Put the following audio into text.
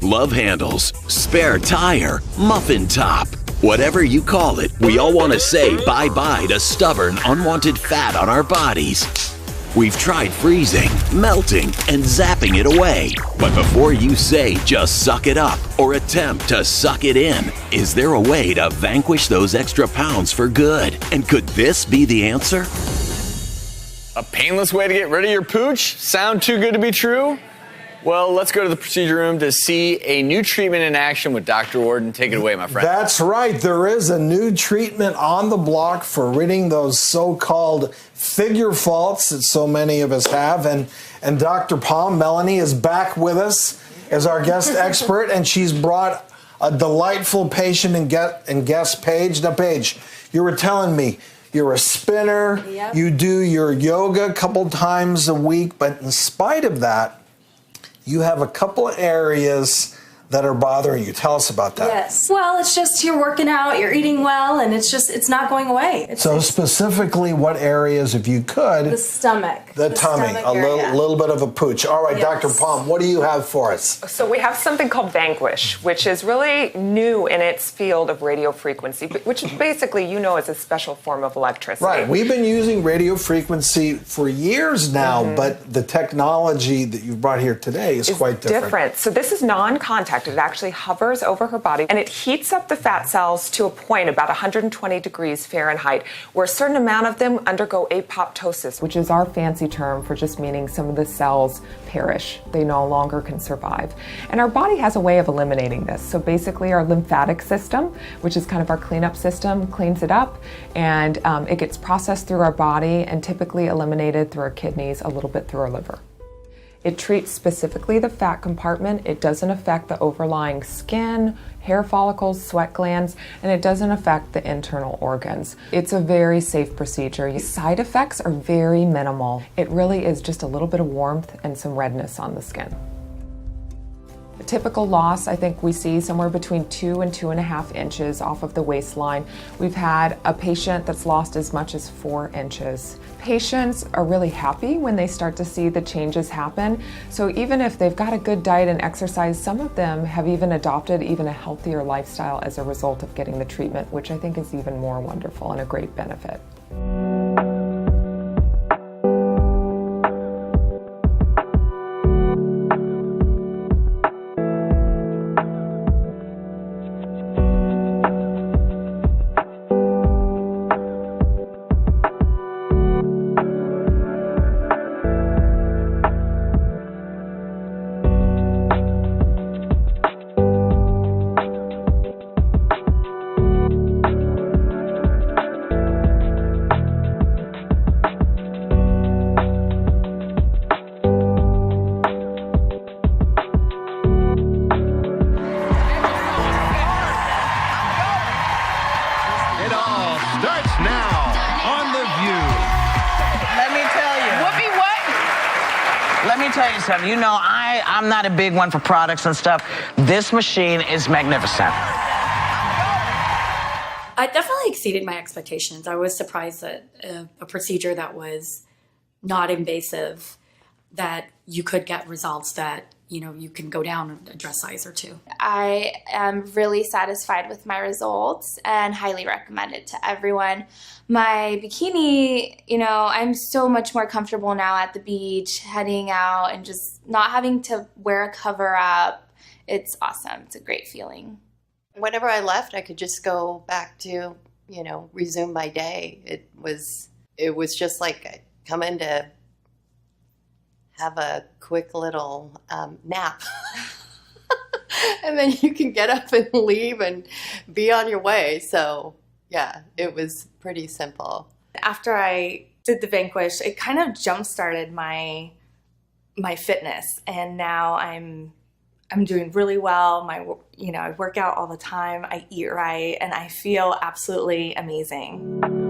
love handles, spare tire, muffin top. Whatever you call it, we all want to say bye-bye to stubborn, unwanted fat on our bodies. We've tried freezing, melting, and zapping it away. But before you say just suck it up or attempt to suck it in, is there a way to vanquish those extra pounds for good? And could this be the answer? A painless way to get rid of your pooch? Sound too good to be true? Well, let's go to the procedure room to see a new treatment in action with Dr. Warden. Take it away, my friend. That's right. There is a new treatment on the block for ridding those so-called figure faults that so many of us have. And Dr. Palm, Melanie, is back with us as our guest expert, and she's brought a delightful patient and guest, Paige. Now, Paige, you were telling me you're a spinner. Yep. You do your yoga a couple times a week, but in spite of that, you have a couple of areas that are bothering you. Tell us about that. Yes. Well, it's just you're working out, you're eating well, and it's not going away. So specifically, what areas, if you could? The stomach. The tummy. A little bit of a pooch. All right, yes. Dr. Palm, what do you have for us? So we have something called Vanquish, which is really new in its field of radio frequency, which is basically, is a special form of electricity. Right. We've been using radio frequency for years now, but the technology that you've brought here today is quite different. So this is non-contact. It actually hovers over her body, and it heats up the fat cells to a point about 120 degrees Fahrenheit, where a certain amount of them undergo apoptosis, which is our fancy term for just meaning some of the cells perish. They no longer can survive. And our body has a way of eliminating this. So basically our lymphatic system, which is kind of our cleanup system, cleans it up, and it gets processed through our body and typically eliminated through our kidneys, a little bit through our liver. It treats specifically the fat compartment. It doesn't affect the overlying skin, hair follicles, sweat glands, and it doesn't affect the internal organs. It's a very safe procedure. Side effects are very minimal. It really is just a little bit of warmth and some redness on the skin. The typical loss, I think we see somewhere between 2 and 2.5 inches off of the waistline. We've had a patient that's lost as much as 4 inches. Patients are really happy when they start to see the changes happen. So even if they've got a good diet and exercise, some of them have even adopted even a healthier lifestyle as a result of getting the treatment, which I think is even more wonderful and a great benefit. I'm not a big one for products and stuff. This machine is magnificent. I definitely exceeded my expectations. I was surprised that a procedure that was not invasive, that you could get results that, you can go down a dress size or 2. I am really satisfied with my results and highly recommend it to everyone. My bikini, I'm so much more comfortable now at the beach, heading out and just not having to wear a cover up. It's awesome. It's a great feeling. Whenever I left, I could just go back to, resume my day. It was just like I come in to have a quick little nap. And then you can get up and leave and be on your way. So yeah, it was pretty simple. After I did the Vanquish, it kind of jump-started my fitness, and now I'm doing really well. I work out all the time, I eat right, and I feel absolutely amazing.